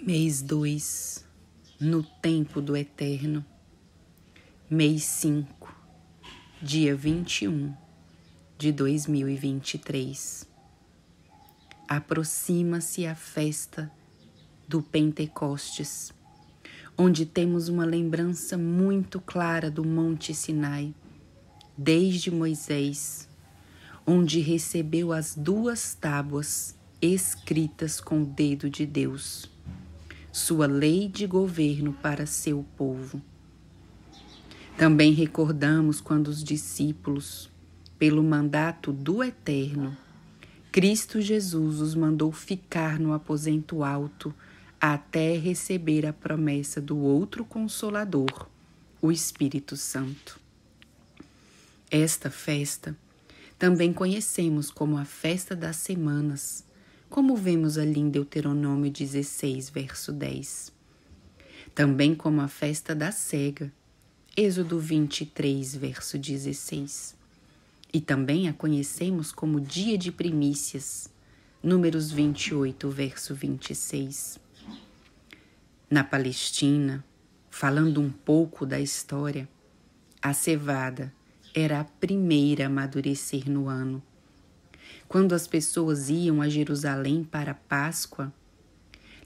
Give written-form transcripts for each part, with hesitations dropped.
Mês 2, no tempo do eterno. Mês 5, dia 21 de 2023. Aproxima-se a festa do Pentecostes, onde temos uma lembrança muito clara do Monte Sinai, desde Moisés, onde recebeu as 2 tábuas escritas com o dedo de Deus, sua lei de governo para seu povo. Também recordamos quando os discípulos, pelo mandato do Eterno, Cristo Jesus os mandou ficar no aposento alto até receber a promessa do outro Consolador, o Espírito Santo. Esta festa também conhecemos como a Festa das Semanas, como vemos ali em Deuteronômio 16, verso 10. Também como a Festa da Cega, Êxodo 23, verso 16. E também a conhecemos como Dia de Primícias, Números 28, verso 26. Na Palestina, falando um pouco da história, a cevada era a primeira a amadurecer no ano. Quando as pessoas iam a Jerusalém para a Páscoa,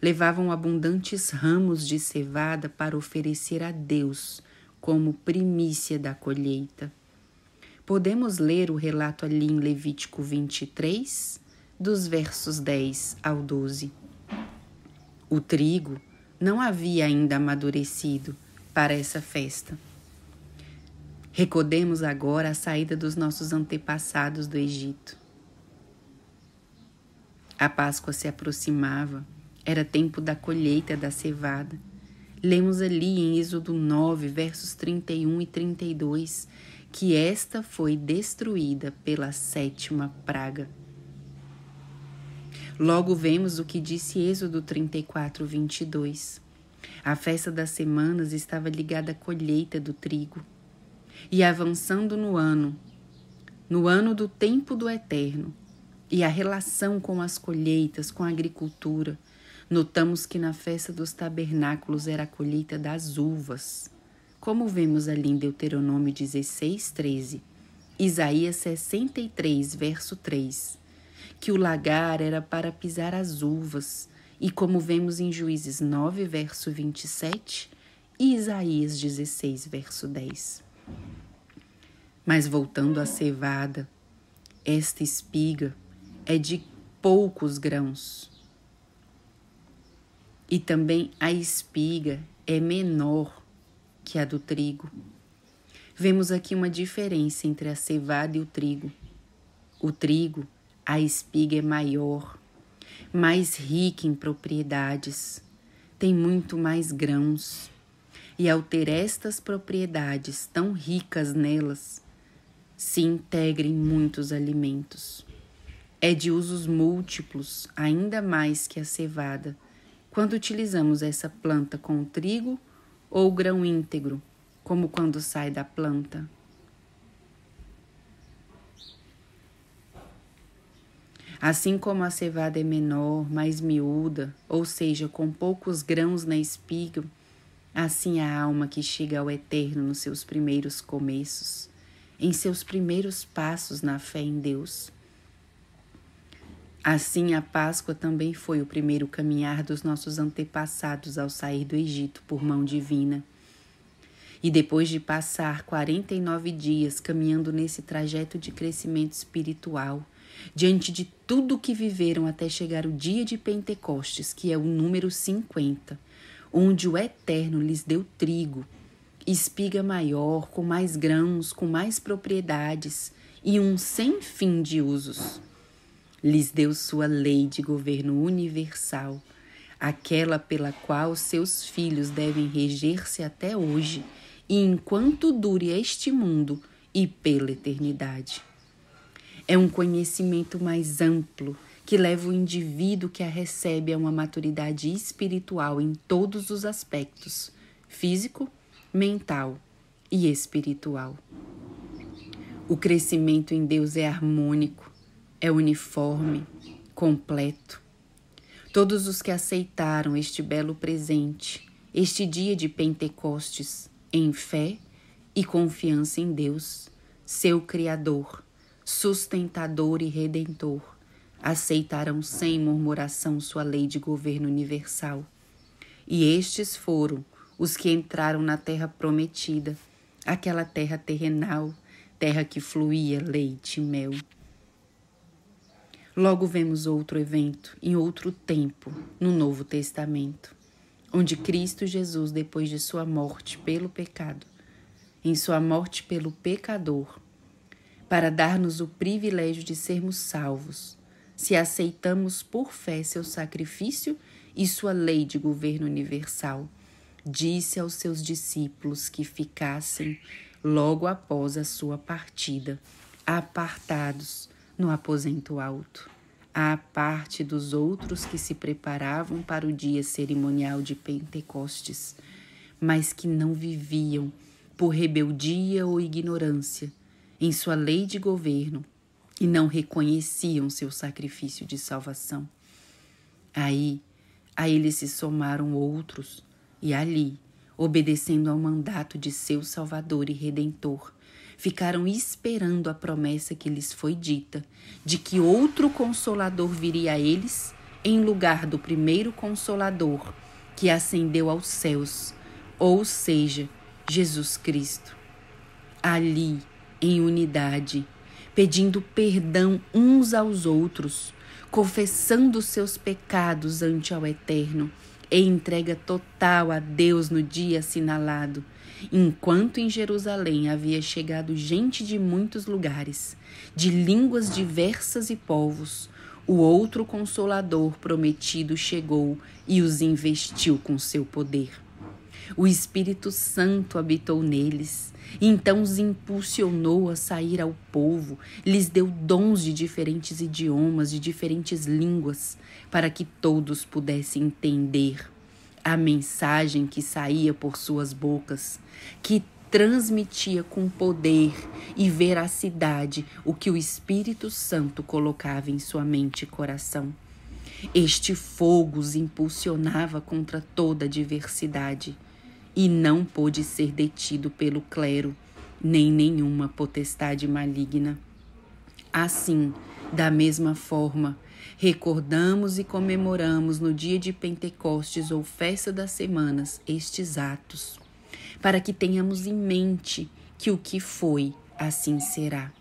levavam abundantes ramos de cevada para oferecer a Deus como primícia da colheita. Podemos ler o relato ali em Levítico 23, dos versos 10 ao 12. O trigo não havia ainda amadurecido para essa festa. Recordemos agora a saída dos nossos antepassados do Egito. A Páscoa se aproximava, era tempo da colheita da cevada. Lemos ali em Êxodo 9, versos 31 e 32, que esta foi destruída pela 7ª praga. Logo vemos o que disse Êxodo 34, 22. A festa das semanas estava ligada à colheita do trigo. E avançando no ano do tempo do eterno, e a relação com as colheitas, com a agricultura, notamos que na festa dos tabernáculos era a colheita das uvas, como vemos ali em Deuteronômio 16, 13, Isaías 63, verso 3, que o lagar era para pisar as uvas, e como vemos em Juízes 9, verso 27, e Isaías 16, verso 10. Mas voltando à cevada, esta espiga é de poucos grãos. E também a espiga é menor que a do trigo. Vemos aqui uma diferença entre a cevada e o trigo. O trigo, a espiga é maior, mais rica em propriedades, tem muito mais grãos. E ao ter estas propriedades tão ricas nelas, se integra em muitos alimentos. É de usos múltiplos, ainda mais que a cevada, quando utilizamos essa planta com o trigo ou o grão íntegro, como quando sai da planta. Assim como a cevada é menor, mais miúda, ou seja, com poucos grãos na espiga, assim a alma que chega ao eterno nos seus primeiros começos, em seus primeiros passos na fé em Deus. Assim, a Páscoa também foi o primeiro caminhar dos nossos antepassados ao sair do Egito por mão divina. E depois de passar 49 dias caminhando nesse trajeto de crescimento espiritual, diante de tudo o que viveram até chegar o dia de Pentecostes, que é o número 50, onde o Eterno lhes deu trigo, espiga maior, com mais grãos, com mais propriedades e um sem fim de usos. Lhes deu sua lei de governo universal, aquela pela qual seus filhos devem reger-se até hoje e enquanto dure este mundo e pela eternidade. É um conhecimento mais amplo que leva o indivíduo que a recebe a uma maturidade espiritual em todos os aspectos, físico, mental e espiritual. O crescimento em Deus é harmônico, é uniforme, completo. Todos os que aceitaram este belo presente, este dia de Pentecostes, em fé e confiança em Deus, seu Criador, sustentador e redentor, aceitarão sem murmuração sua lei de governo universal. E estes foram os que entraram na terra prometida, aquela terra terrenal, terra que fluía leite e mel. Logo vemos outro evento, em outro tempo, no Novo Testamento, onde Cristo Jesus, depois de sua morte pelo pecado, em sua morte pelo pecador, para dar-nos o privilégio de sermos salvos, se aceitamos por fé seu sacrifício e sua lei de governo universal, disse aos seus discípulos que ficassem, logo após a sua partida, apartados no aposento alto, à parte dos outros que se preparavam para o dia cerimonial de Pentecostes, mas que não viviam por rebeldia ou ignorância em sua lei de governo e não reconheciam seu sacrifício de salvação. Aí, a eles se somaram outros, e ali, obedecendo ao mandato de seu Salvador e Redentor, ficaram esperando a promessa que lhes foi dita, de que outro Consolador viria a eles, em lugar do primeiro Consolador, que ascendeu aos céus, ou seja, Jesus Cristo. Ali, em unidade, pedindo perdão uns aos outros, confessando seus pecados ante ao Eterno, e entrega total a Deus no dia assinalado, enquanto em Jerusalém havia chegado gente de muitos lugares, de línguas diversas e povos, o outro Consolador prometido chegou e os investiu com seu poder. O Espírito Santo habitou neles, e então os impulsionou a sair ao povo, lhes deu dons de diferentes idiomas, de diferentes línguas, para que todos pudessem entender a mensagem que saía por suas bocas, que transmitia com poder e veracidade o que o Espírito Santo colocava em sua mente e coração. Este fogo os impulsionava contra toda a diversidade, e não pôde ser detido pelo clero, nem nenhuma potestade maligna. Assim, da mesma forma, recordamos e comemoramos no dia de Pentecostes ou Festa das Semanas estes atos, para que tenhamos em mente que o que foi, assim será.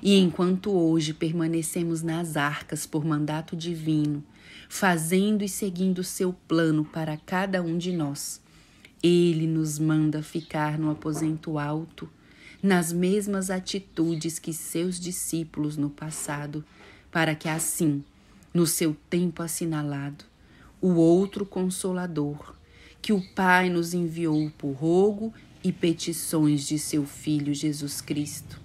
E enquanto hoje permanecemos nas arcas por mandato divino, fazendo e seguindo seu plano para cada um de nós, Ele nos manda ficar no aposento alto, nas mesmas atitudes que seus discípulos no passado, para que assim, no seu tempo assinalado, o outro Consolador, que o Pai nos enviou por rogo e petições de seu Filho Jesus Cristo,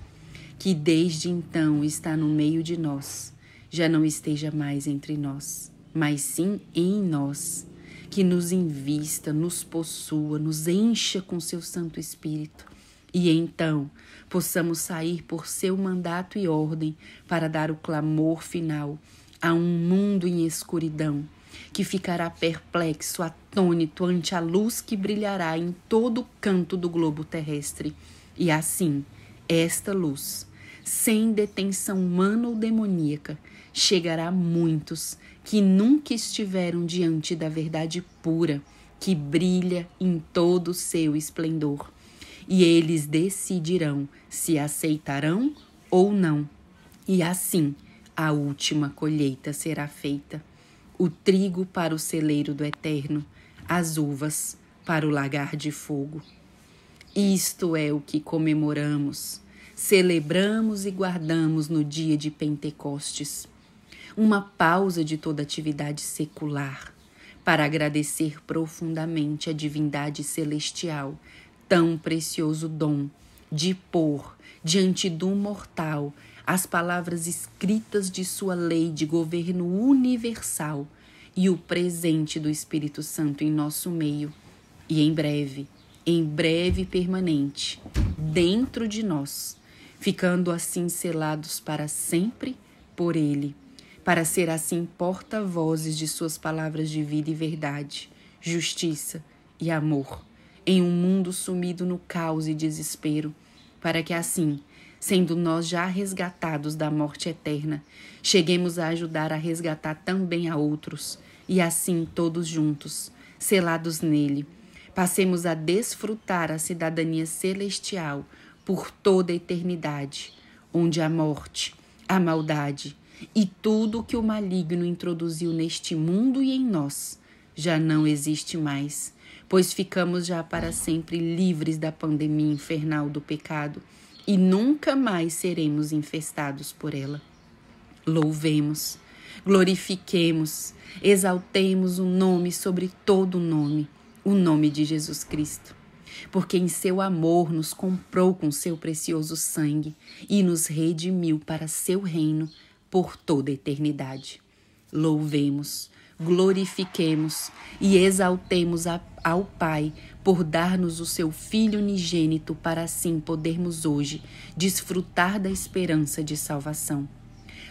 que desde então está no meio de nós, já não esteja mais entre nós, mas sim em nós, que nos invista, nos possua, nos encha com seu Santo Espírito, e então possamos sair por seu mandato e ordem para dar o clamor final a um mundo em escuridão, que ficará perplexo, atônito ante a luz que brilhará em todo canto do globo terrestre. E assim, esta luz, sem detenção humana ou demoníaca, chegará a muitos que nunca estiveram diante da verdade pura, que brilha em todo o seu esplendor. E eles decidirão se aceitarão ou não. E assim, a última colheita será feita. O trigo para o celeiro do Eterno, as uvas para o lagar de fogo. Isto é o que comemoramos, celebramos e guardamos no dia de Pentecostes. Uma pausa de toda atividade secular, para agradecer profundamente a divindade celestial, tão precioso dom de pôr diante do mortal as palavras escritas de sua lei de governo universal e o presente do Espírito Santo em nosso meio, e em breve permanente, dentro de nós, ficando assim selados para sempre por Ele, para ser assim porta-vozes de suas palavras de vida e verdade, justiça e amor, em um mundo sumido no caos e desespero, para que assim, sendo nós já resgatados da morte eterna, cheguemos a ajudar a resgatar também a outros, e assim todos juntos, selados nele, passemos a desfrutar a cidadania celestial por toda a eternidade, onde a morte, a maldade e tudo que o maligno introduziu neste mundo e em nós já não existe mais, pois ficamos já para sempre livres da pandemia infernal do pecado e nunca mais seremos infestados por ela. Louvemos, glorifiquemos, exaltemos o nome sobre todo nome, o nome de Jesus Cristo, porque em seu amor nos comprou com seu precioso sangue e nos redimiu para seu reino por toda a eternidade. Louvemos, glorifiquemos e exaltemos ao Pai por dar-nos o seu Filho unigênito para assim podermos hoje desfrutar da esperança de salvação.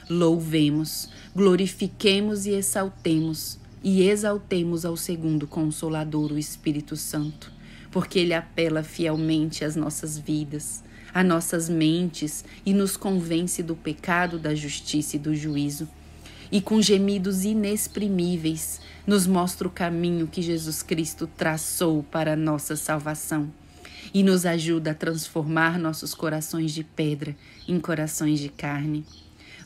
Louvemos, glorifiquemos e exaltemos ao segundo Consolador, o Espírito Santo, porque ele apela fielmente às nossas vidas, a nossas mentes e nos convence do pecado, da justiça e do juízo. E com gemidos inexprimíveis nos mostra o caminho que Jesus Cristo traçou para a nossa salvação e nos ajuda a transformar nossos corações de pedra em corações de carne.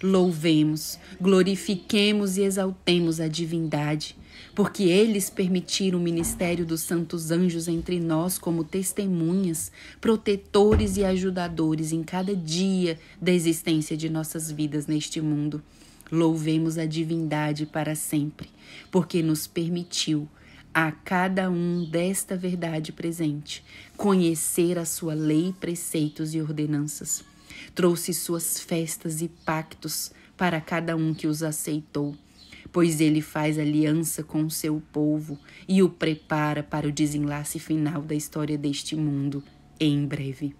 Louvemos, glorifiquemos e exaltemos a divindade, porque eles permitiram o ministério dos santos anjos entre nós como testemunhas, protetores e ajudadores em cada dia da existência de nossas vidas neste mundo. Louvemos a divindade para sempre, porque nos permitiu, a cada um desta verdade presente, conhecer a sua lei, preceitos e ordenanças. Trouxe suas festas e pactos para cada um que os aceitou, pois ele faz aliança com o seu povo e o prepara para o desenlace final da história deste mundo em breve.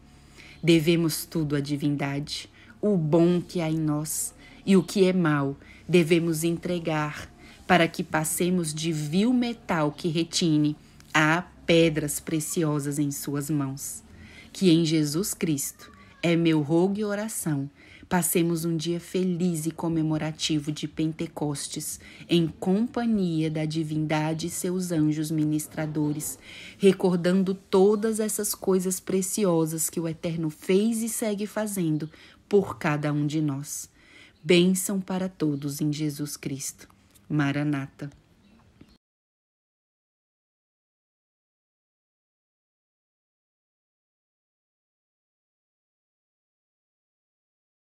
Devemos tudo à divindade, o bom que há em nós e o que é mau devemos entregar para que passemos de vil metal que retine a pedras preciosas em suas mãos. Que em Jesus Cristo é meu rogo e oração, passemos um dia feliz e comemorativo de Pentecostes, em companhia da divindade e seus anjos ministradores, recordando todas essas coisas preciosas que o Eterno fez e segue fazendo por cada um de nós. Bênção para todos em Jesus Cristo. Maranata.